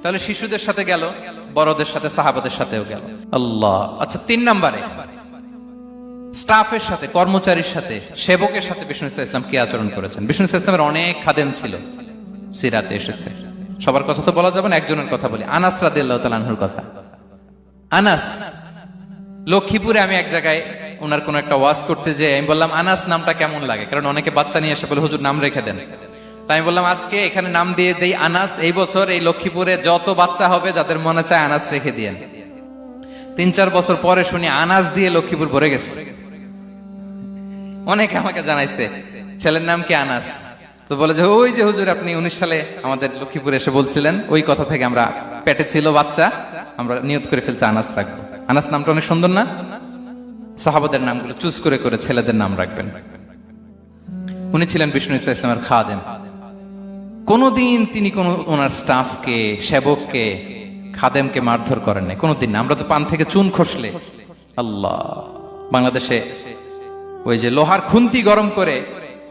তাহলে শিশুদের সাথে গেল, বড়দের সাথে, সাহাবাদের সাথেও গেল। আল্লাহ। আচ্ছা, 3 নম্বরে স্টাফের সাথে, কর্মচারীর সাথে, সেবকের সাথে বিষ্ণু ইসলাম কি আচরণ করেছেন? বিষ্ণু ইসলামের অনেক খাদেম ছিল, সিরাতে এসেছে। সবার কথা তো বলা যাবে না, একজনের কথা বলি, আনাস রাদিয়াল্লাহু তাআলা আনহুর কথা। আনাস, লক্ষ্মীপুরে আমি এক জায়গায় ওনার কোন একটা ওয়াজ করতে যেয়ে আমি বললাম আনাস নামটা কেমন লাগে, কারণ অনেকে বাচ্চা নিয়ে এসে বলে হুজুর নাম রেখে দেন। তাই আমি বললাম আজকে এখানে নাম দিয়ে দেই আনাস, এই বছর এই লক্ষ্মীপুরে যত বাচ্চা হবে যাদের মনে চায় আনাস রেখে দিয়েন। 3-4 বছর পরে শুনি আনাস দিয়ে লক্ষ্মীপুর ভরে গেছে। অনেকে আমাকে জানাইছে ছেলের নাম কি আনাস, তো বলে যে ওই যে হুজুর আপনি 19 সালে আমাদের লক্ষ্মীপুরে এসে বলছিলেন, ওই কথা থেকে আমরা, পেটে ছিল বাচ্চা, আমরা নিয়ত করে ফেলছি আনাস রাখবো। আনাস নামটা অনেক সুন্দর না? সাহাবাদের নামগুলো চুজ করে করে ছেলেদের নাম রাখবেন। উনি ছিলেন বিষ্ণু ইসলামের খাদেম। কোনদিন তিনি কোন ওনার স্টাফকে, সেবককে, খাদেমকে মারধর করেন নাই, কোনদিন না। আমরা তো পান থেকে চুন খসলে, আল্লাহ, বাংলাদেশে ওই যে লোহার খুন্তি গরম করে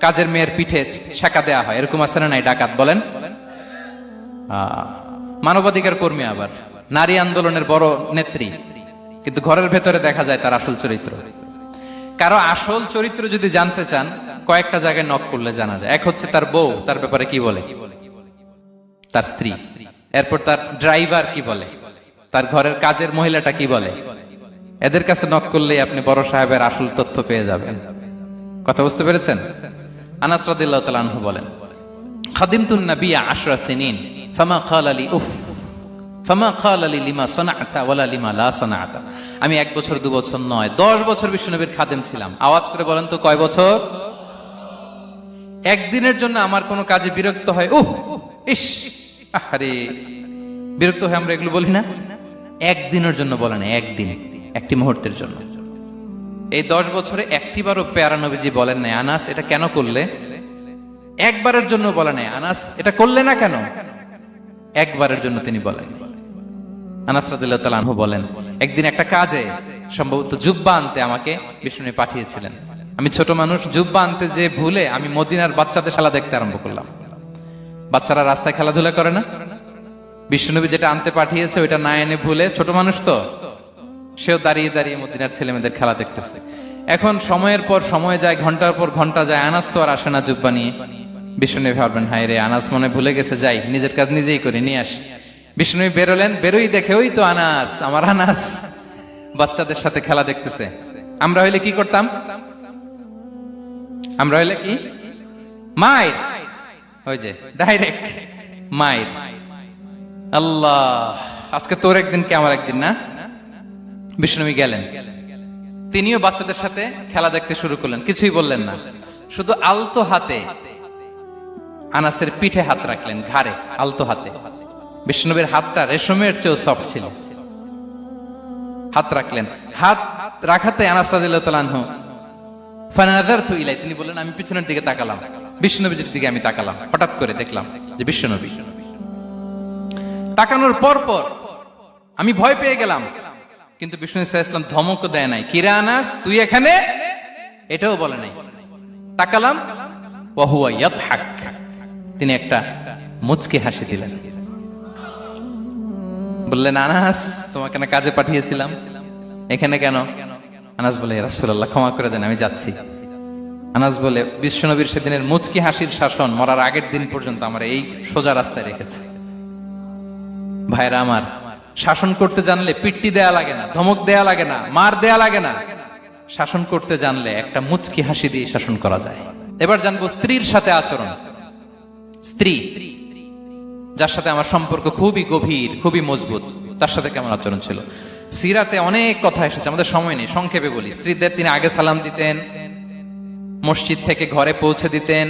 কাজের মেয়ের পিঠে শেখা দেয়া হয়, এরকম আছে না নাই? ডাকাত বলেন, মানবাধিকার কর্মী, আবার নারী আন্দোলনের বড় নেত্রী, কিন্তু ঘরের ভেতরে দেখা যায় তার আসল চরিত্র। কারো আসল চরিত্র যদি জানতে চান, কয়েকটা জায়গায় নক করলে জানা যায়। এক হচ্ছে তার বউ, তার ব্যাপারে কি বলে, তার স্ত্রী। এরপর তার ড্রাইভার কি বলে, তার ঘরের কাজের মহিলাটা কি বলে। এদের কাছে নক করলেই আপনি বড় সাহেবের আসল তথ্য পেয়ে যাবেন। কথা বুঝতে পেরেছেন? আনাস রাদিয়াল্লাহু তাআলা আনহু বলেন, খাদিমতুন নাবিয়্যা 10 সিনিন ফামা ক্বালা লি উফ ফামা ক্বালা লি লিমা সানা'তা ওয়ালা লিমা লা সানা'তা। আমি 1 বছর 2 বছর নয়, 10 বছর বিশ্বনবীর খাদেম ছিলাম। আওয়াজ করে বলেন তো কয় বছর? একদিনের জন্য আমার কোনো কাজে বিরক্ত হয়, উহ ইস আরে, বিরক্ত হয়, আমরা এগুলো বলি না? একদিনের জন্য বলে না, একদিন, একটি মুহূর্তের জন্য। এই 10 বছরে একটিবারও পেয়ারা নবীজি বলেন নাই আনাস এটা কেন করলে? একবারের জন্য বলে নাই আনাস এটা করলে না কেন? একবারের জন্য তিনি বলেন। আনাস রাদিয়াল্লাহু তাআলা আনহু বলেন, একদিন একটা কাজে, সম্ভবত জুব্বা আনতে আমাকে বিষ্ণু পাঠিয়েছিলেন। আমি ছোট মানুষ, জুব্বা আনতে যে ভুলে আমি মদিনার বাচ্চাদের খেলা দেখতে আরম্ভ করলাম। বাচ্চারা রাস্তায় খেলাধুলা করে না? বিষ্ণুনবী যেটা আনতে পাঠিয়েছে ওইটা না এনে ভুলে, ছোট মানুষ তো, সেও দাঁড়িয়ে দাঁড়িয়ে মদিনার ছেলে মেয়েদের খেলা দেখতেছে। এখন সময়ের পর সময় যায়, ঘন্টার পর ঘন্টা যায়, আনাস তো আর আসে না জুব্বা নিয়ে। বিষ্ণুনবী ভাবলেন হায় রে, আনাস মনে ভুলে গেছে, যাই নিজের কাজ নিজেই করে নিয়ে আসি। বিষ্ণুনবী বেরোলেন, বেরোই দেখে ওই তো আনাস, আমার আনাস বাচ্চাদের সাথে খেলা দেখতেছে। আমরা হইলে কি করতাম? আমরা হইলে কি? মায়ের, ওই যে ডাইরেক্ট মায়ের। আল্লাহ, আজকে তোর একদিন কি আমার একদিন না? বিষ্ণুনবী গেলেন, তিনিও বাচ্চাদের সাথে খেলা দেখতে শুরু করলেন, কিছুই বললেন না, শুধু আলতো হাতে আনাসের পিঠে হাত রাখলেন, ঘাড়ে আলতো হাতে। বিষ্ণুনবীর হাতটা রেশমের চেয়েও সফট ছিল। হাত রাখলেন, হাত রাখাতে আনাস রাদিয়াল্লাহু তাআলা আনহু ফানাযারতু ইলাই, তিনি বললেন আমি পিছনের দিকে তাকালাম, বিষ্ণুনবীর দিকে আমি তাকালাম, হঠাৎ করে দেখলাম যে বিষ্ণুনবী। তাকানোর পর পর আমি ভয় পেয়ে গেলাম, কিন্তু বিষ্ণু ইসলাম ধমক দেয় নাই, কিরে আনাস তুই এখানে, এটাও বলে নাই। তাকালাম, ওয়া হুয়া ইয়াদহাক, তিনি একটা মুচকি হাসি দিলেন। বললেন আনাস তোমাকে না কাজে পাঠিয়েছিলাম, এখানে কেন? আনাস বলে ইয়া রাসূলুল্লাহ ক্ষমা করে দেন, আমি যাচ্ছি। আনাস বলে বিশ্বনবীর সেদিনের মুচকি হাসির শাসন মরার আগের দিন পর্যন্ত আমার এই সোজা রাস্তায় রেখেছে। ভাইরা আমার, শাসন করতে জানলে পিট্টি দেয়া লাগে না, ধমক দেয়া লাগে না, মার দেয়া লাগে না। শাসন করতে জানলে একটা মুচকি হাসি দিয়ে শাসন করা যায়। এবার জানবো স্ত্রীর সাথে আচরণ। স্ত্রী, যার সাথে আমার সম্পর্ক খুবই গভীর, খুবই মজবুত, তার সাথে কেমন আচরণ ছিল? সিরাতে অনেক কথা এসেছে, আমাদের সময় নেই, সংক্ষেপে বলি। স্ত্রীদের তিনি আগে সালাম দিতেন, মসজিদ থেকে ঘরে পৌঁছে দিতেন,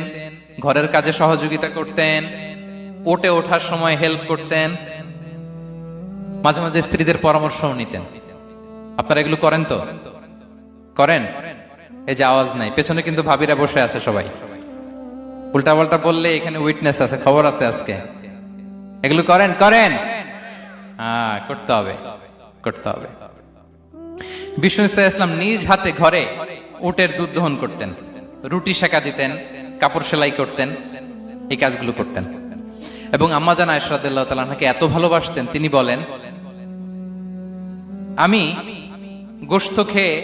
ঘরের কাজে সহযোগিতা করতেন, ওটে ওঠার সময় হেল্প করতেন, মাঝে মাঝে স্ত্রীদের পরামর্শও নিতেন। আপনারা এগুলো করেন তো? করেন? এই যে আওয়াজ নাই, পেছনে কিন্তু ভাবিরা বসে আছে সবাই। উল্টা পাল্টা বললে এখানে উইটনেস আছে, খবর আছে আজকে। এগুলো করেন? করেন? হ্যাঁ, করতে হবে, করতে হবে। বিষ্ণু ইসলাম নিজ হাতে ঘরে উটের দুধ দহন করতেন, রুটি সেকা দিতেন, কাপড় সেলাই করতেন, এই কাজগুলো করতেন। এবং আম্মা জান আয়েশা রাদিয়াল্লাহু তাআলা আনহাকে এত ভালোবাসতেন, তিনি বলেন, আমি গোশত খেয়ে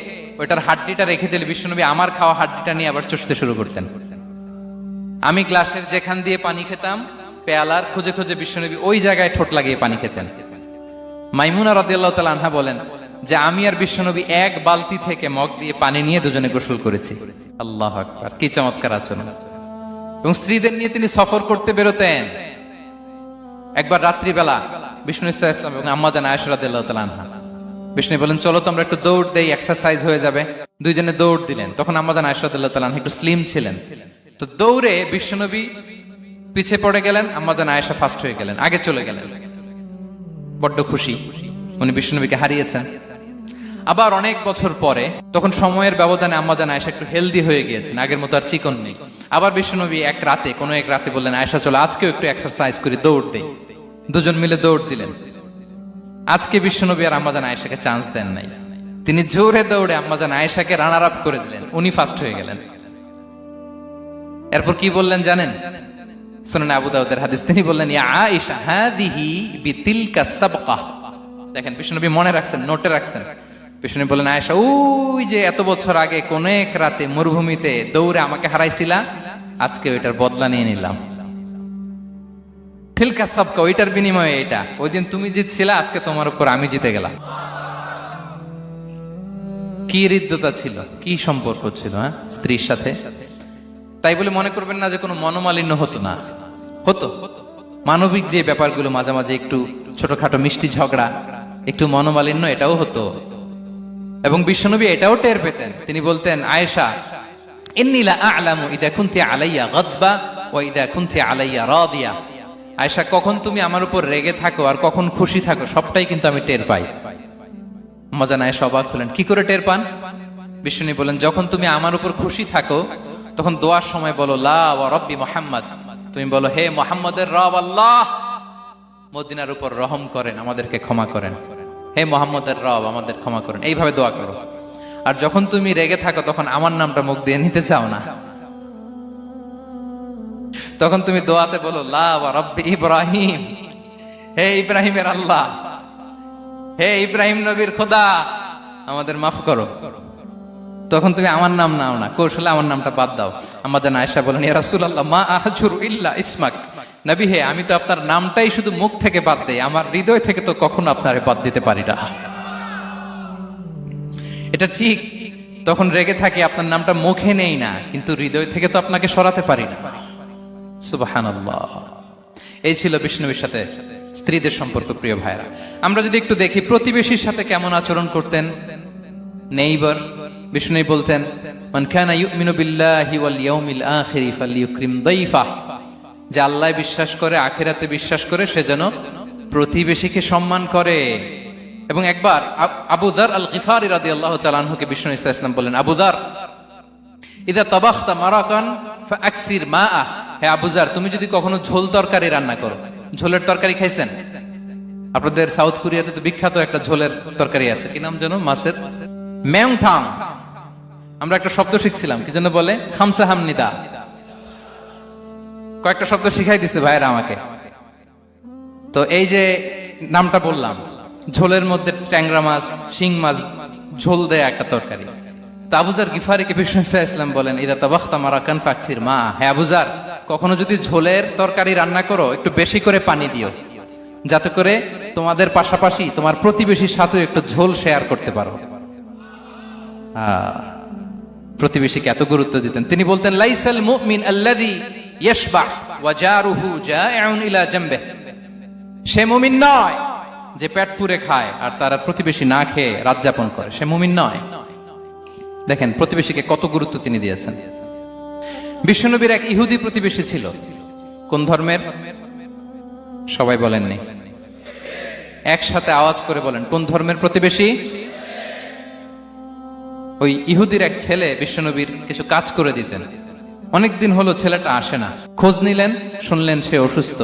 ওইটার হাড্ডিটা রেখে দিলে বিশ্বনবী আমার খাওয়া হাড্ডিটা নিয়ে আবার চষতে শুরু করতেন। আমি গ্লাসের যেখান দিয়ে পানি খেতাম, পেয়ালার খুঁজে খুঁজে বিশ্বনবী ওই জায়গায় ঠোঁট লাগিয়ে পানি খেতেন। মাইমুনা রাদিয়াল্লাহু তাআলা আনহা বলেন যে আমি আর বিশ্বনবী এক বালতি থেকে মগ দিয়ে পানি নিয়ে দুজনে গোসল করেছি। আল্লাহু আকবার, কি চমৎকার আচরণ। এবং স্ত্রীদের নিয়ে তিনি সফর করতে বেরোতেন। একবার রাত্রিবেলা বিষ্ণু সাল্লাল্লাহু আলাইহি ওয়াসাল্লাম এবং আম্মা জান আয়েশা রাদিয়াল্লাহু তাআলা আনহা, বিষ্ণু বলেন চলো তো আমরা একটু দৌড় দেই, এক্সারসাইজ হয়ে যাবে। দুইজনে দৌড় দিলেন। তখন আম্মা জান আয়েশা রাদিয়াল্লাহু তাআলা আনহা একটু স্লিম ছিলেন, তো দৌড়ে বিশ্বনবী পিছে পড়ে গেলেন, আম্মা জান আয়েশা ফার্স্ট হয়ে গেলেন, আগে চলে গেলেন। বড্ড খুশি, উনি বিশ্বনবীকে হারিয়েছেন। আবার অনেক বছর পরে, তখন সময়ের ব্যবধানে আম্মা জান আয়েশা একটু হেলদি হয়ে গিয়েছেন, আগের মতো আর চিকন নেই। আবার বিশ্বনবী এক রাতে বললেন, আয়েশা চলো আজকেও একটু এক্সারসাইজ করি, দৌড় দেই। দুজন মিলে দৌড় দিলেন। আজকে বিশ্বনবী আর আম্মা জান আয়েশাকে চান্স দেন নাই, তিনি জোরে দৌড়ে আম্মা জান আয়েশাকে রানার আপ করে দিলেন, উনি ফার্স্ট হয়ে গেলেন। এরপর কি বললেন জানেন? সুনান আবু দাউদের হাদিস, তিনি বললেন, ইয়া আয়েশা হাদিহি বিতিলকা সাবকা। দেখেন বিশ্বনবী মনে রাখছেন, নোটে রাখছেন। বিশ্বনবী বললেন, আয়েশা ওই যে এত বছর আগে কোন এক রাতে মরুভূমিতে দৌড়ে আমাকে হারাইছিলা, আজকে ওইটার বদলা নিয়ে নিলাম। তিলকা সাবকা, ওইটার বিনিময়ে এটা। ওই দিন তুমি জিতছিলা, আজকে তোমার উপর আমি জিতে গেলাম। কি হৃদ্যতা ছিল, কি সম্পর্ক ছিল হ্যাঁ স্ত্রীর সাথে। তাই বলে মনে করবেন না যে কোনো মনোমালিন্য হতো না, হতো। মানবিক যে ব্যাপারগুলো মাঝে মাঝে একটু ছোটখাটো মিষ্টি ঝগড়া, একটু মনোমালিন্য, এটাও হতো। এবং বিশ্বনবী এটাও টের পেতেন। তিনি বলতেন, আয়েশা ইন্নী লা আ'লামু ইযা কুনতি আলাইয়া গাদবা ওয়া ইযা কুনতি আলাইয়া রাদিয়া। আয়েশা, কখন তুমি আমার উপর রেগে থাকো আর কখন খুশি থাকো সবটাই কিন্তু আমি টের পাই। আম্মা জান আয়েশা অবাক হলেন, কি করে টের পান? বিশ্বনবী বলেন, যখন তুমি আমার উপর খুশি থাকো তখন দোয়ার সময় বলো লা ওয়া রাব্বি মুহাম্মদ, তুমি বলো হে মুহাম্মদের রব আল্লাহ, মদিনার উপর রহম করেন, আমাদেরকে ক্ষমা করেন। হে মুহাম্মদের রব, আমাদের ক্ষমা করেন, এইভাবে দোয়া করো। আর যখন তুমি রেগে থাকো তখন আমার নামটা মুখ দিয়ে নিতে চাও না, তখন তুমি দোয়াতে বলো লা ওয়া রাব্বি ইব্রাহিম, হে ইব্রাহিমের আল্লাহ, হে ইব্রাহিম নবীর খোদা, আমাদের মাফ করো। তখন তুমি আমার নাম নাও না, কৌশলে আমার নামটা বাদ দাও। আম্মা জান আয়েশা বলেন, ইয়া রাসূলুল্লাহ মা আহজুরু ইল্লা ইসমাক। নবী হে, আমি তো আপনার নামটাই শুধু মুখ থেকে বাদ দেই, আমার হৃদয় থেকে তো কখনো আপনারে বাদ দিতে পারি না। এটা ঠিক, তখন রেগে থাকি, আপনার নামটা মুখে নেই না, কিন্তু হৃদয় থেকে তো আপনাকে সরাতে পারি না। সুবহানাল্লাহ। এই ছিল বিষ্ণুবীর সাথে স্ত্রীদের সম্পর্ক। প্রিয় ভাইরা, আমরা যদি একটু দেখি প্রতিবেশীর সাথে কেমন আচরণ করতেন। নেইবার, বিষ্ণু বলতেন, মান কানা ইউমিনু বিল্লাহি ওয়াল ইয়াউমিল আখিরি ফালইউকরিম দাইফা। যে আল্লাহ বিশ্বাস করে, আখিরাতে বিশ্বাস করে, সে যেন প্রতিবেশীকে সম্মান করে। এবং একবার আবু যার আল গিফারি রাদিয়াল্লাহু তাআলা আনহুকে বিষ্ণু সাল্লাল্লাহু আলাইহি ওয়াসাল্লাম বললেন, আবু যার ইযা তাবাখতা মারাকান ফাআকসির মাআ। হে আবু যার, তুমি যদি কখনো ঝোল তরকারি রান্না করো, ঝোলের তরকারি খাইছেন? আপনাদের সাউথ কোরিয়াতে তো বিখ্যাত একটা ঝোলের তরকারি আছে, কি নাম যেন, মাছের মেংথাং। আমরা একটা শব্দ শিখছিলাম, কি যেন বলে, খামসা হামনিদা। কয়েকটা শব্দ শিখাই দিছে ভাইরা আমাকে। তো এই যে নামটা বললাম, ঝোলের মধ্যে ট্যাংরা মাছ, শিং মাছ ঝোল দেয়া একটা তরকারি। তো আবু যার গিফারিকে বিষ্ণু সাল্লাল্লাহু আলাইহি ওয়াসাল্লাম বলেন, ইদা তাবাখতা মারাকান ফাকসির মা। হে আবু যার, কখনো যদি ঝোলের তরকারি রান্না করো, একটু বেশি করে পানি দিও, যাতে করে তোমাদের পাশাপাশি তোমার প্রতিবেশীর সাথে একটু ঝোল শেয়ার করতে পারো। প্রতিবেশীকে এত গুরুত্ব দিতেন। তিনি বলতেন, লাইসাল মুমিন আল্লাযী ইয়াশবা ওয়া জারুহু জাইউন ইলা জামবিহি। সে মুমিন নয় যে পেট পুরে খায় আর তার প্রতিবেশী না খেয়ে রাত যাপন করে, সে মুমিন নয়। দেখেন প্রতিবেশীকে কত গুরুত্ব তিনি দিয়েছেন। বিশ্বনবীর এক ইহুদি প্রতিবেশী ছিল। কোন ধর্মের? সবাই বলেননি, একসাথে আওয়াজ করে বলেন, কোন ধর্মের প্রতিবেশী? ওই ইহুদির এক ছেলে বিশ্বনবীর কিছু কাজ করে দিতেন। অনেকদিন হলো ছেলেটা আসে না। খোঁজ নিলেন, শুনলেন সে অসুস্থ।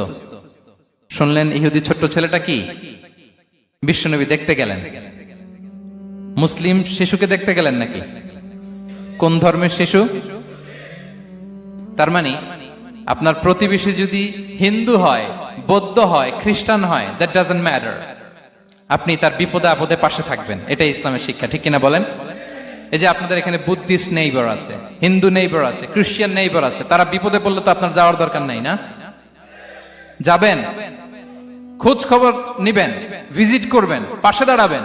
শুনলেন ইহুদি ছোট্ট ছেলেটা কি? বিশ্বনবী দেখতে গেলেন। মুসলিম শিশুকে দেখতে গেলেন নাকি? কোন ধর্মের শিশু? তার মানে আপনার প্রতিবেশী যদি হিন্দু হয়, বৌদ্ধ হয়, খ্রিস্টান হয়, দ্যাট ডাজন্ট ম্যাটার। আপনি তার বিপদে আপদে পাশে থাকবেন, এটাই ইসলামের শিক্ষা, ঠিক কিনা বলেন? এই যে আপনাদের এখানে বুদ্ধিস্ট নেইবার আছে, হিন্দু নেইবার আছে, খ্রিস্টান নেইবার আছে, তারা বিপদে পড়লে তো আপনার যাওয়ার দরকার নাই, না? যাবেন, খোঁজ খবর নিবেন, ভিজিট করবেন, পাশে দাঁড়াবেন।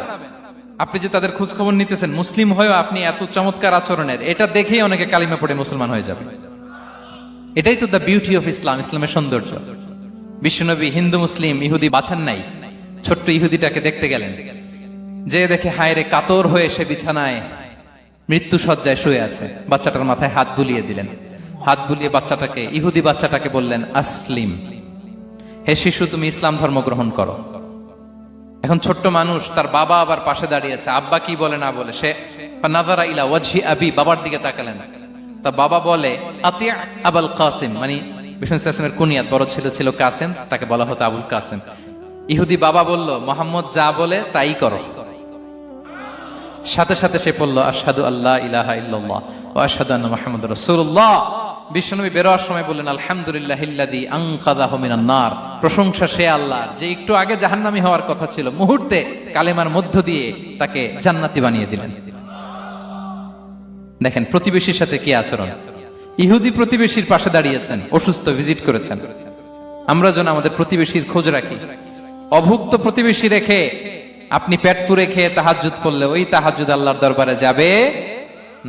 আপনি যে তাদের খোঁজ খবর নিতেছেন, মুসলিম হয়েও আপনি এত চমৎকার আচরণের, এটা দেখেই অনেকে কালিমা পড়ে মুসলমান হয়ে যাবে। এটাই তো দ্য বিউটি অফ ইসলাম, ইসলামের সৌন্দর্য। বিশ্বনবী হিন্দু মুসলিম ইহুদি বাছান নাই, ছোট্ট ইহুদিটাকে দেখতে গেলেন, যে দেখে হায়রে কাতর হয়ে সে বিছানায় মৃত্যু শয্যায় শুয়ে আছে, বাচ্চাটার মাথায় হাত বুলিয়ে দিলেন। হাত বুলিয়ে বাচ্চাটাকে, ইহুদি বাচ্চাটাকে বললেন, আসলিম, হে শিশু তুমি ইসলাম ধর্ম গ্রহণ করো। এখন ছোট্ট মানুষ, তার বাবা আবার পাশে দাঁড়িয়েছে, আব্বা কি বলে না বলে, সে নাযারা ইলা ওয়াজহি আবি, বাবার দিকে তাকালেন। তা বাবা বলে আতিয়া আবুল কাসিম, মানে বিষ্ণু ইসলামের কুনিয়াত, বড় ছিল ছিল কাসিম, তাকে বলা হতো আবুল কাসিম। ইহুদি বাবা বলল, মোহাম্মদ যা বলে তাই করো। সাথে সাথে সে পড়ল আশহাদু আল্লাহ ইলাহা ইল্লাল্লাহ ওয়া আশহাদু আন্না মুহাম্মাদুর রাসূলুল্লাহ। বিশ্বনবী বেরোয়ার সময় বললেন, আলহামদুলিল্লাহিল্লাযী আনকাযাহু মিনান নার, প্রশংসা সে আল্লাহর যে একটু আগে জাহান্নামী হওয়ার কথা ছিল, মুহূর্তে কালেমার মধ্য দিয়ে তাকে জান্নাতি বানিয়ে দিলেন। দেখেন প্রতিবেশীর সাথে কি আচরণ। ইহুদি প্রতিবেশীর পাশে দাঁড়িয়েছেন, অসুস্থ, ভিজিট করেছেন। আমরা যেন আমাদের প্রতিবেশীর খোঁজ রাখি। অভুক্ত প্রতিবেশী রেখে আপনি পেট পুরে খেয়ে তাহাজ্জুদ পড়লে ওই তাহাজ্জুদ আল্লাহর দরবারে যাবে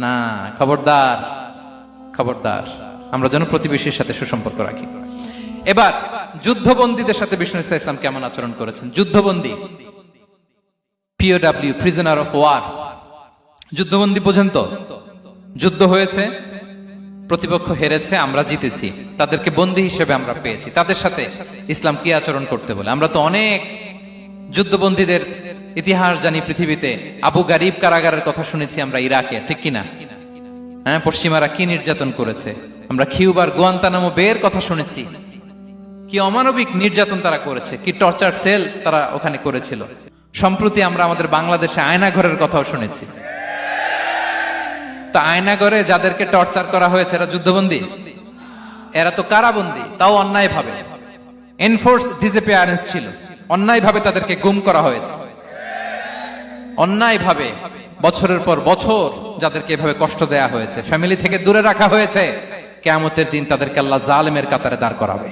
না। খবরদার, খবরদার, আমরা যেন প্রতিবেশীর সাথে সুসম্পর্ক রাখি। এবার যুদ্ধবন্দীদের সাথে বিষ্ণু ইসলাম কেমন আচরণ করেছেন। যুদ্ধবন্দী, পিওডব্লিউ, প্রিজনার অফ ওয়ার, যুদ্ধবন্দী পর্যন্ত যুদ্ধ হয়েছে, প্রতিপক্ষ হেরেছে, আমরা জিতেছি, তাদেরকে বন্দী হিসেবে আমরা পেয়েছি, তাদের সাথে ইসলাম কি আচরণ করতে বলে। আমরা তো অনেক যুদ্ধবন্দীদের ইতিহাস জানি পৃথিবীতে। আবু গারিব কারাগারের কথা শুনেছি আমরা ইরাকে, ঠিক কিনা? হ্যাঁ, পশ্চিমারা কি নির্যাতন করেছে। আমরা কিউবার গুয়ান্তানামো বের কথা শুনেছি, কি অমানবিক নির্যাতন তারা করেছে, কি টর্চার সেল তারা ওখানে করেছিল। সম্প্রতি আমরা আমাদের বাংলাদেশে আয়নাঘরের কথাও শুনেছি। তা আয়নাঘরে যাদেরকে টর্চার করা হয়েছে এরা যুদ্ধবন্দী? এরা তো কারাবন্দী, তাও অন্যায় ভাবে। এনফোর্স ডিসঅ্যাপিয়ারেন্স ছিল, অন্যায় ভাবে তাদেরকে গুম করা হয়েছে। অন্যায় ভাবে বছরের পর বছর যাদেরকে এভাবে কষ্ট দেয়া হয়েছে, ফ্যামিলি থেকে দূরে রাখা হয়েছে, কিয়ামতের দিন তাদেরকে আল্লাহ জালেমের কাতারে দাঁড় করাবে।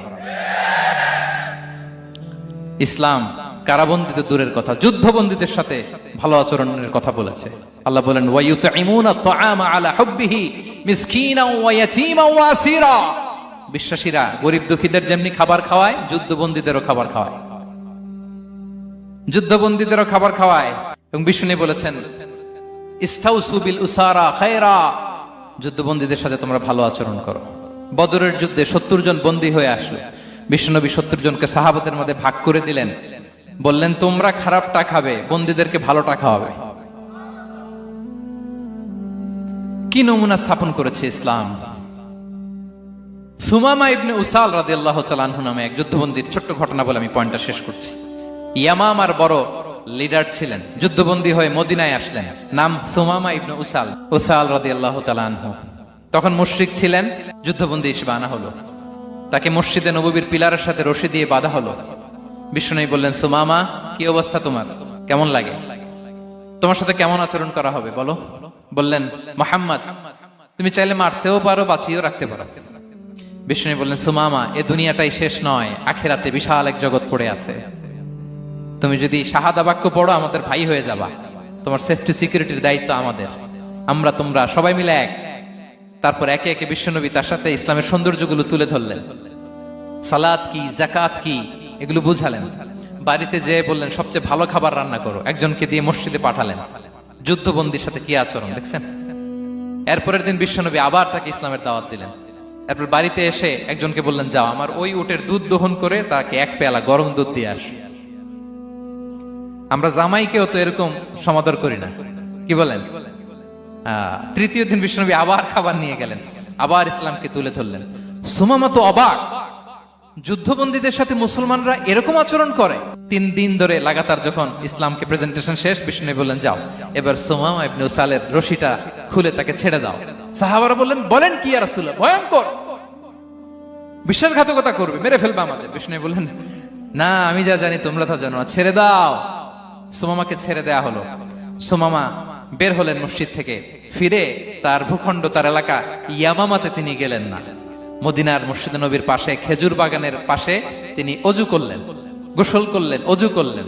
ইসলাম কারাবন্দীতে দূরের কথা, যুদ্ধবন্দীদের সাথে ভালো আচরণের কথা বলেছে। আল্লাহ বলেন, ওয়া ইউতঈমুনা আত-তাআমা আলা হুব্বিহি মিসকিনাও ওয়া ইয়াতীমান ওয়া আসীরা। বিশ্বাসীরা গরিব দুঃখীদের যেমনি খাবার খাওয়ায়, যুদ্ধবন্দীদেরও খাবার খাওয়ায়, যুদ্ধবন্দীদেরও খাবার খাওয়ায়। এবং বিষ্ণু বলেছেন, ইস্তাউসু বিল উসারা খায়রা, যুদ্ধবন্দীদের সাথে তোমরা ভালো আচরণ করো। বদরের যুদ্ধে 70 জন বন্দী হয়ে আসলো। বিশ্বনবী 70 জনকে সাহাবাদের মধ্যে ভাগ করে দিলেন, বললেন তোমরা খারাপটা খাবে, বন্দীদেরকে ভালোটা খাওয়াবে। কি নমুনা স্থাপন করেছে ইসলাম। সুমামা ইবনে উসাল রাদিয়াল্লাহু তাআলা আনহু নামে এক যুদ্ধবন্দীর ছোট্ট ঘটনা বলে আমি পয়েন্টটা শেষ করছি। ইয়ামামার বড় লিডার ছিলেন, যুদ্ধবন্দী হয়ে মদিনায় আসলেন, নাম সুমামা ইবনে উসাল রাদিয়াল্লাহু তাআলা আনহু। তখন মুশরিক ছিলেন, যুদ্ধবন্দী হিসেবে আনা হলো। তাকে মসজিদে নববীর পিলারের সাথে রশি দিয়ে বাঁধা হলো। বিষ্ণু বললেন, সুমামা কি অবস্থা তোমার, কেমন লাগে, তোমার সাথে কেমন আচরণ করা হবে বলো। বললেন, মুহাম্মদ তুমি চাইলে মারতেও পারো, বাঁচিয়েও রাখতে পারো। বিষ্ণু বললেন, সুমামা এ দুনিয়াটাই শেষ নয়, আখিরাতে বিশাল এক জগৎ পড়ে আছে। তুমি যদি শাহাদা বাক্য পড়ো আমাদের ভাই হয়ে যাবা, তোমার সেফটি সিকিউরিটির দায়িত্ব আমাদের, আমরা তোমরা সবাই মিলে এক। তারপর একে একে বিশ্বনবী তার সাথে ইসলামের সৌন্দর্যগুলো তুলে ধরলেন, সালাত কি, যাকাত কি, এগুলো বুঝালেন। বাড়িতে যেয়ে বললেন সবচেয়ে ভালো খাবার রান্না করো, একজনকে দিয়ে মসজিদে পাঠালেন। যুদ্ধবন্দীর সাথে কি আচরণ দেখছেন। এরপরের দিন বিশ্বনবী আবার তাকে ইসলামের দাওয়াত দিলেন। এরপর বাড়িতে এসে একজনকে বললেন, যাও আমার ওই উটের দুধ দহন করে তাকে এক পেয়ালা গরম দুধ দিয়ে আস। আমরা জামাইকেও তো এরকম সমাদর করি না, কি বলেন। তৃতীয় দিন বিশ্বনবী আবার খাবার নিয়ে গেলেন, আবার ইসলামকে তুলে ধরলেন। সুমামা তো অবাক, যুদ্ধবন্দীদের সাথে মুসলমানরা এরকম আচরণ করে। 3 দিন ধরে লাগাতার যখন ইসলামকে প্রেজেন্টেশন শেষ, বিষ্ণু বললেন, যাও এবার সুমামা ইবনে উসালের রশিটা খুলে তাকে ছেড়ে দাও। সাহাবারা বললেন, বলেন কি ইয়া রাসূলুল্লাহ, ভয়ঙ্কর। বিশ্বাসঘাতকতা করবে, মেরে ফেলবে আমাদের। বিষ্ণু বললেন, না, আমি যা জানি তোমরা তা জানো না, ছেড়ে দাও। সুমামাকে ছেড়ে দেয়া হলো। সুমামা বের হলেন মসজিদ থেকে, ফিরে তার ভূখণ্ড, তার এলাকা ইয়ামামাতে তিনি গেলেন না। মদিনার মসজিদে নবীর পাশে খেজুর বাগানের পাশে তিনি অজু করলেন, গোসল করলেন, অজু করলেন।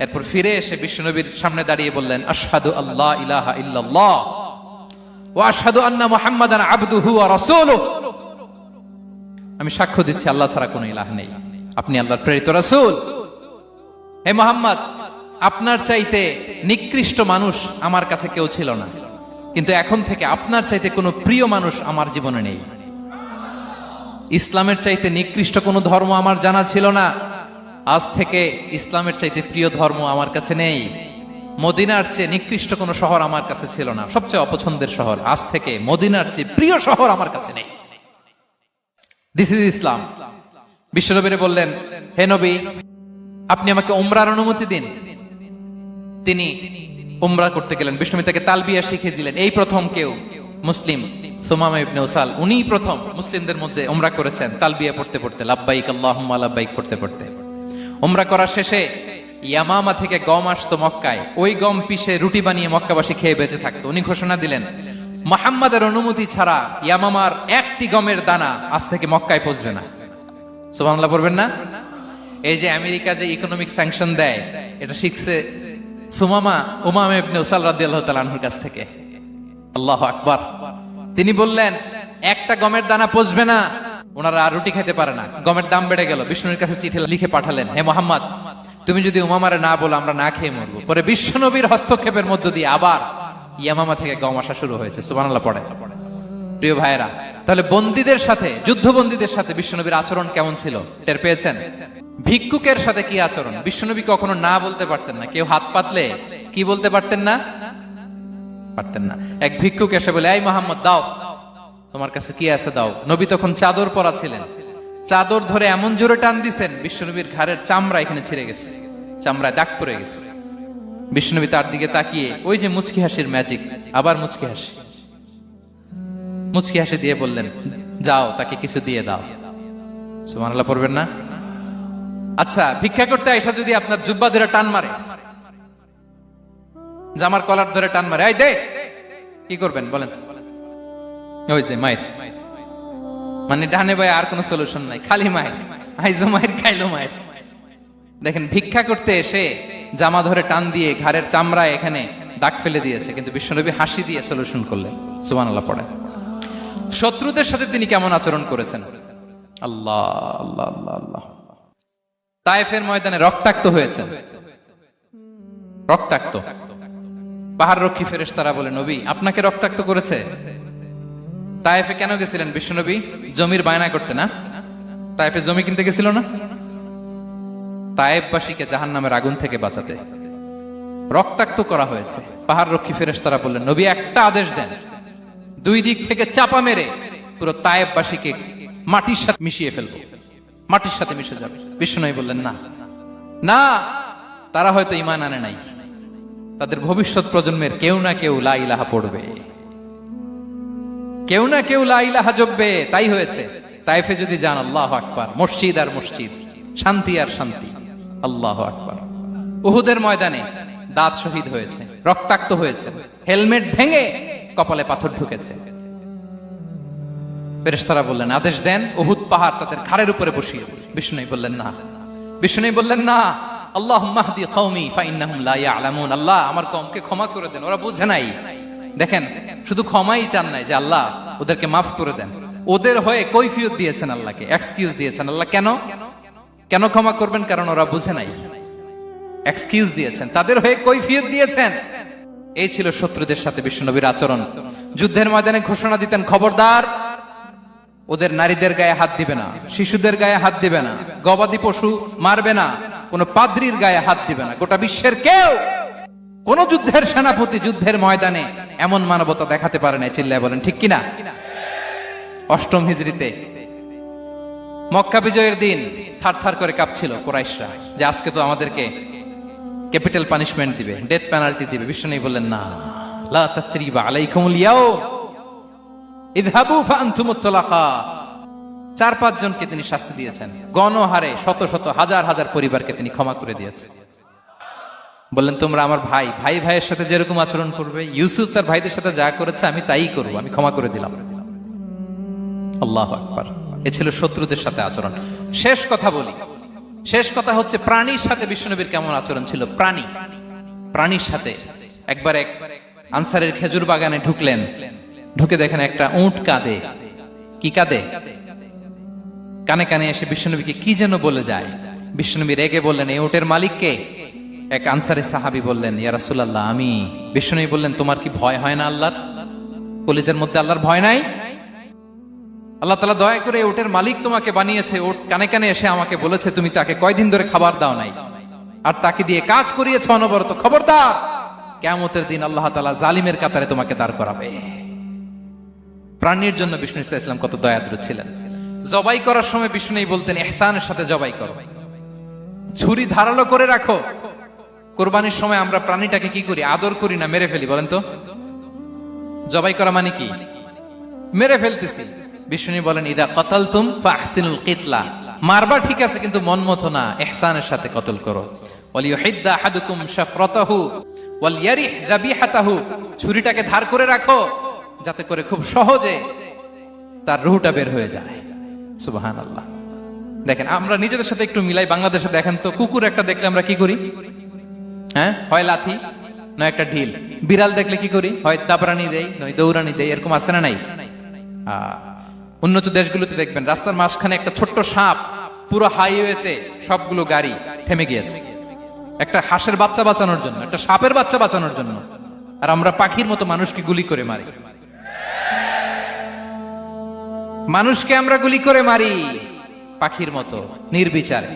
এরপর ফিরে এসে বিশ্বনবীর সামনে দাঁড়িয়ে বললেন, আশহাদু আল্লাহ ইলাহা ইল্লাল্লাহ ওয়া আশহাদু আন্না মুহাম্মাদান আবদুহু ওয়া রাসূলুহু। আমি সাক্ষ্য দিচ্ছি আল্লাহ ছাড়া কোনো ইলাহ নেই, আপনি আল্লাহর প্রেরিত রাসূল। হে মুহাম্মদ, আপনার চাইতে নিকৃষ্ট মানুষ আমার কাছে কেউ ছিল না, কিন্তু এখন থেকে আপনার চাইতে কোনো প্রিয় মানুষ আমার জীবনে নেই। ইসলামের চাইতে নিকৃষ্ট কোনো ধর্ম আমার জানা ছিল না, আজ থেকে ইসলামের চাইতে প্রিয় ধর্ম আমার কাছে নেই। মদিনার চেয়ে নিকৃষ্ট কোনো শহর আমার কাছে ছিল না, সবচেয়ে অপছন্দের শহর, আজ থেকে মদিনার চেয়ে প্রিয় শহর আমার কাছে নেই। দিস ইজ ইসলাম। বিশ্বনবী বললেন, হে নবী, আপনি আমাকে উমরার অনুমতি দিন। তিনি উমরা করতে গেলেন। বিষ্ণু তাকে তালবিয়া শিখিয়ে দিলেন। এই প্রথম কেউ মুসলিম সুমামা ইবনে উসাল, উনিই প্রথম মুসলিমদের মধ্যে উমরা করেছেন তালবিয়া পড়তে পড়তে, লাব্বাইক আল্লাহুম্মা লাব্বাইক পড়তে পড়তে। উমরা করা শেষে ইয়ামামা থেকে গম আসতো মক্কায়, ওই গম পিষে রুটি বানিয়ে মক্কাবাসী খেয়ে বেঁচে থাকতো। উনি ঘোষণা দিলেন, মুহাম্মাদের অনুমতি ছাড়া ইয়ামামার একটি গমের দানা আজ থেকে মক্কায় পৌঁছবে না। সুবহানাল্লাহ পড়বেন না? এই যে আমেরিকা যে ইকোনমিক স্যাংশন দেয়, এটা শিখছে সুমামা উমামা ইবনে উসাল রাদিয়াল্লাহু তাআলা আনহুর কাছ থেকে। আল্লাহু আকবার। তিনি বললেন, একটা গমের দানা পচবে না, ওনারা আর রুটি খেতে পারে না। গমের দাম বেড়ে গেল। বিষ্ণুর কাছে চিঠি লিখে পাঠালেন, হে মুহাম্মদ, তুমি যদি উমামারে না বলো আমরা না খেয়ে মরবো। পরে বিশ্বনবীর হস্তক্ষেপের মধ্য দিয়ে আবার ইয়ামামা থেকে গম আসা শুরু হয়েছে। সুবহানাল্লাহ পড়ে। প্রিয় ভাইয়েরা, তাহলে বন্দীদের সাথে, যুদ্ধবন্দীদের সাথে বিশ্বনবীর আচরণ কেমন ছিল টের পেয়েছেন? ভিক্ষুকের সাথে কি আচরণ? বিশ্বনবী কখনো না বলতে পারতেন না। কেউ হাত পাতলে কি বলতে পারতেন না? পারতেন না। এক ভিক্ষুক এসে বলে, এই মুহাম্মদ, দাও, তোমার কাছে কি আছে দাও। নবী তখন চাদর পরা ছিলেন। চাদর ধরে এমন জোরে টান দিছেন, বিশ্বনবীর ঘাড়ের চামড়া এখানে ছিঁড়ে গেছে, চামড়ায় দাগ পড়ে গেছে। বিশ্বনবী তার দিকে তাকিয়ে, ওই যে মুচকি হাসির ম্যাজিক, আবার মুচকি হাসি, মুচকি হাসি দিয়ে বললেন, যাও, তাকে কিছু দিয়ে দাও। সুবহানাল্লাহ পড়বেন না? আচ্ছা, ভিক্ষা করতে আইসা যদি আপনার জুব্বা ধরে টান মারে, জামার কলার ধরে টান মারে, এই দে, কি করবেন বলেন? ওই যে মায়ের, মানে ডানে বায়ে আর কোনো সলিউশন নাই, খালি মায়ের, আইজো মায়ের, খাইলো মায়ের। দেখেন, ভিক্ষা করতে এসে জামা ধরে টান দিয়ে ঘাড়ের চামড়ায় এখানে দাগ ফেলে দিয়েছে, কিন্তু বিশ্বনবী হাসি দিয়ে সলিউশন করলেন। সুবহানাল্লাহ পড়ে। শত্রুদের সাথে তিনি কেমন আচরণ করেছেন? আল্লাহ আল্লাহ আল্লাহ আল্লাহ। তায়েফের ময়দানে রক্তাক্ত হয়েছেন, রক্তাক্ত। পাহাড় রক্ষী ফেরেশতারা বলে, নবী, আপনাকে রক্তাক্ত করেছে? তায়েফে কেন গেছিলেন বিশ্বনবী? জমির বায়না করতে না? তায়েফে জমি কিনতে গেছিল না? তায়েফবাসীকে জাহান্নামের আগুন থেকে বাঁচাতে রক্তাক্ত করা হয়েছে। পাহাড় রক্ষী ফেরেশতারা বললেন, নবী, একটা আদেশ দেন, দুই দিক থেকে চাপা মেরে পুরো তায়েফবাসীকে মাটির সাথে মিশিয়ে ফেলবো, মাটির সাথে মিশে যাবে। বিশ্বনবী বললেন, না না, তারা হয়তো ঈমান আনে নাই, তাদের ভবিষ্যৎ প্রজন্মের কেউ না কেউ লা ইলাহা পড়বে, কেউ না কেউ লা ইলাহা জপবে। তাই হয়েছে। তাইফে যদি যান, আল্লাহু আকবার, মসজিদ আর মসজিদ, শান্তি আর শান্তি। আল্লাহু আকবার। উহুদের ময়দানে দাঁত শহীদ হয়েছে, রক্তাক্ত হয়েছে, হেলমেট ভেঙে কপালে পাথর ঢুকেছে। ফেরেশতারা বললেন, আদেশ দেন, উহুদ পাহাড় তাদের ঘাড়ের উপরে বসিয়ে। বিষ্ণু বললেন, না। বিষ্ণু বললেন, না, আল্লাহুম্মা হদি কওমি ফাইন্নাহুম লা ইয়ালামুন। আল্লাহ, আমার কওমকে ক্ষমা করে দেন, ওরা বুঝে নাই। দেখেন, শুধু ক্ষমাই চান নাই যে আল্লাহ ওদেরকে মাফ করে দেন, ওদের হয়ে কৈফিয়ত দিয়েছেন আল্লাহকে, এক্সকিউজ দিয়েছেন। আল্লাহ কেন কেন ক্ষমা করবেন? কারণ ওরা বুঝে নাই। এক্সকিউজ দিয়েছেন, তাদের হয়ে কৈফিয়ত দিয়েছেন। এই ছিল শত্রুদের সাথে বিশ্বনবীর আচরণ। যুদ্ধের ময়দানে ঘোষণা দিতেন, খবরদার, ওদের নারীদের গায়ে হাত দিবে না, শিশুদের গায়ে হাত দিবে না, গবাদি পশু মারবে না, কোন পাদ্রীর গায়ে হাত দিবে না। গোটা বিশ্বের কেউ, কোন যুদ্ধের সেনাপতি যুদ্ধের ময়দানে এমন মানবতা দেখাতে পারে না। চিল্লায় বলেন ঠিক কিনা? অষ্টম হিজরিতে মক্কা বিজয়ের দিন থারথার করে কাঁপছিল কুরাইশরা, যে আজকে তো আমাদেরকে ক্যাপিটাল পানিশমেন্ট দিবে, ডেথ পেনাল্টি দিবে। বিষ্ণু বললেন, না, লা তাসরিবা আলাইকুমুল ইয়াউম, ইযহাবু ফাআনতুমুত তালাকা। 4-5 জনকে তিনি শাস্তি দিয়েছেন, গণহারে শত শত হাজার হাজার পরিবারকে তিনি ক্ষমা করে দিয়েছেন। বললেন তোমরা আমার ভাই, ভাই ভাইয়ের সাথে যেরকম আচরণ করবে, ইউসুফ তার ভাইদের সাথে যা করেছে আমি তাই করবো, আমি ক্ষমা করে দিলাম। আল্লাহু আকবার। এ ছিল শত্রুদের সাথে আচরণ। শেষ কথা বলি, শেষ কথা হচ্ছে প্রাণীর সাথে বিশ্বনবীর কেমন আচরণ ছিল। প্রাণীর সাথে একবার এক আনসারের খেজুর বাগানে ঢুকলেন, ঢুকে দেখেন একটা উট কাঁদে। কি কাঁদে? কানে কানে এসে বিশ্বনবীকে কি যেন বলে যায়। বিশ্বনবী রেগে বললেন, এই উটের মালিক কে? এক আনসারী সাহাবী বললেন, ইয়া রাসূলুল্লাহ আমি। বিশ্বনবী বললেন, তোমার কি ভয় হয় না আল্লাহর? কলিজার মধ্যে আল্লাহর ভয় নাই? আল্লাহ তাআলা দয়া করে উটের মালিক তোমাকে বানিয়েছে, উট কানে কানে এসে আমাকে বলেছে তুমি তাকে কয়দিন ধরে খাবার দাও নাই, আর তাকে দিয়ে কাজ করিয়েছ অনবরত। খবরদার, কিয়ামতের দিন আল্লাহ তাআলা জালিমের কাতারে তোমাকে দাঁড় করাবে। প্রাণীর জন্য বিষ্ণু সাল্লাল্লাহু আলাইহি ওয়াসাল্লাম কত দয়াদ্র ছিলেন। জবাই করার সময় বিষ্ণু বলতেন, ইহসানের সাথে জবাই করো, ছুরি ধারালো করে রাখো। কোরবানির সময় আমরা প্রাণীটাকে কি করি? আদর করি না, মেরে ফেলি। বলেন তো, জবাই করা মানে কি? মেরে ফেলতেছি। বিষ্ণু বলেন, ইদা কাতালতুম ফাহসিনুল কিতলা, মারবা ঠিক আছে কিন্তু মন মতো না, ইহসানের সাথে কতল করো। ওয়ালিয়ুহিদ্দা আহাদুকুম শাফরাতাহু ওয়ালইয়ারিহ যাবিহাতাহু, ছুরিটাকে ধার করে রাখো যাতে করে খুব সহজে তার রুহটা বের হয়ে যায়। সুবহানাল্লাহ। দেখেন আমরা নিজেদের সাথে একটু মিলাই। বাংলাদেশে দেখেন তো, কুকুর একটা দেখলে আমরা কি করি? হ্যাঁ, হয় লাথি নয় একটা ঢিল। বিড়াল দেখলে কি করি? হয় দাবরানি দেই নয় দৌড়ানি দেই। এরকম আছে না নাই? উন্নত দেশগুলোতে দেখবেন রাস্তার মাঝখানে একটা ছোট্ট সাপ, পুরো হাইওয়েতে সবগুলো গাড়ি থেমে গিয়েছে একটা হাঁসের বাচ্চা বাঁচানোর জন্য, একটা সাপের বাচ্চা বাঁচানোর জন্য। আর আমরা পাখির মতো মানুষকে গুলি করে মারি। মানুষকে আমরা গুলি করে মারি পাখির মতো নির্বিচারে।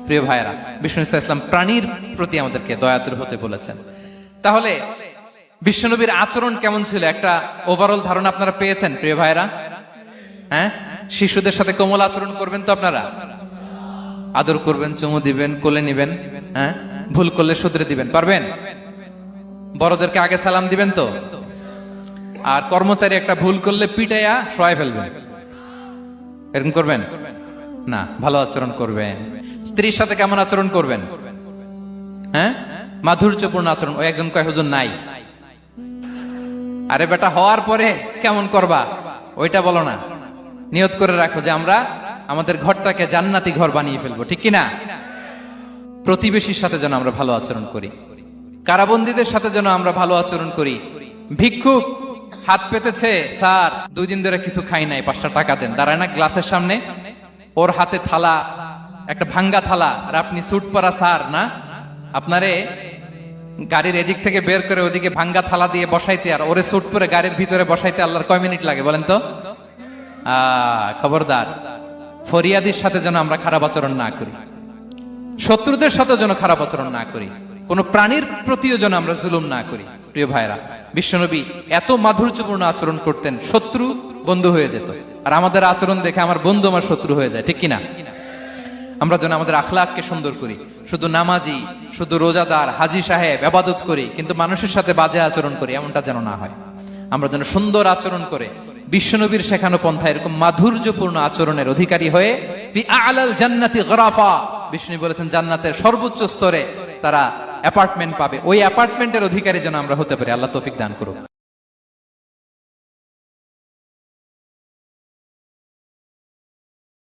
প্রিয় ভাইরা, বিষ্ণু ইসলাম প্রাণীর প্রতি আমাদেরকে দয়াদ্র হতে বলেছেন। তাহলে বিশ্বনবীর আচরণ কেমন ছিল একটা ওভারঅল ধারণা আপনারা পেয়েছেন প্রিয় ভাইরা? হ্যাঁ, শিশুদের সাথে কোমল আচরণ করবেন তো আপনারা? আদর করবেন, চুমু দিবেন, কোলে নিবেন। হ্যাঁ, ভুল করলে শুধরে দিবেন, পারবেন? বড়দেরকে আগে সালাম দিবেন তো? আর কর্মচারী একটা ভুল করলে পিটাইয়া শোয়ায় ফেলবেন, এরকম করবেন না? ভালো আচরণ করবেন। স্ত্রীর সাথে কেমন আচরণ করবেন? হ্যাঁ, মাধুর্যপূর্ণ আচরণ। ওই একজন কয় হুজুর নাই। আরে বেটা, হওয়ার পরে কেমন করবা ওইটা বলো না। নিয়ত করে রাখো যে আমরা আমাদের ঘরটাকে জান্নাতি ঘর বানিয়ে ফেলবো, ঠিক কিনা? প্রতিবেশীর সাথে যেন আমরা ভালো আচরণ করি, কারাবন্দীদের সাথে যেন আমরা ভালো আচরণ করি। ভিক্ষুক হাত পেতেছে, স্যার 2 দিন ধরে কিছু খাই নাই, 5টা টাকা দেন। দাঁড়ায় না গ্লাসের সামনে, ওর হাতে থালা, একটা ভাঙ্গা থালা, আর আপনি স্যুট পরা স্যার না, আপনারে গাড়ির এদিক থেকে বের করে ওদিকে ভাঙ্গা থালা দিয়ে বসাইতে, আর ওরে স্যুট পরে গাড়ির ভিতরে বসাইতে আল্লাহর কয় মিনিট লাগে বলেন তো? খবরদার, ফরিয়াদির সাথে যেন আমরা খারাপ আচরণ না করি, শত্রুদের সাথে যেন খারাপ আচরণ না করি, কোন প্রাণীর প্রতিও যেন আমরা জুলুম না করি। প্রিয় ভাইরা, বিশ্বনবী এত মাধুর্যপূর্ণ আচরণ করতেন, শত্রু বন্ধু হয়ে যেত। আর আমাদের আচরণ দেখে আমার বন্ধু আমার শত্রু হয়ে যায়, ঠিক কিনা? আমরা যেন আমাদের আখলাককে সুন্দর করি। শুধু নামাজি, শুধু রোজাদার, হাজি সাহেব ইবাদত করি কিন্তু মানুষের সাথে বাজে আচরণ করি, এমনটা যেন না হয়। আমরা যেন সুন্দর আচরণ করে বিশ্বনবীর শেখানো পন্থা এরকম মাধুর্যপূর্ণ আচরণের অধিকারী হয়ে ফি আ'লাল জান্নাতি গরাফা, বিষ্ণু বলেছেন জান্নাতের সর্বোচ্চ স্তরে তারা অ্যাপার্টমেন্ট পাবে। ওই অ্যাপার্টমেন্টের অধিকারী যেন আমরা হতে পারি। আল্লাহ তৌফিক দান করুক।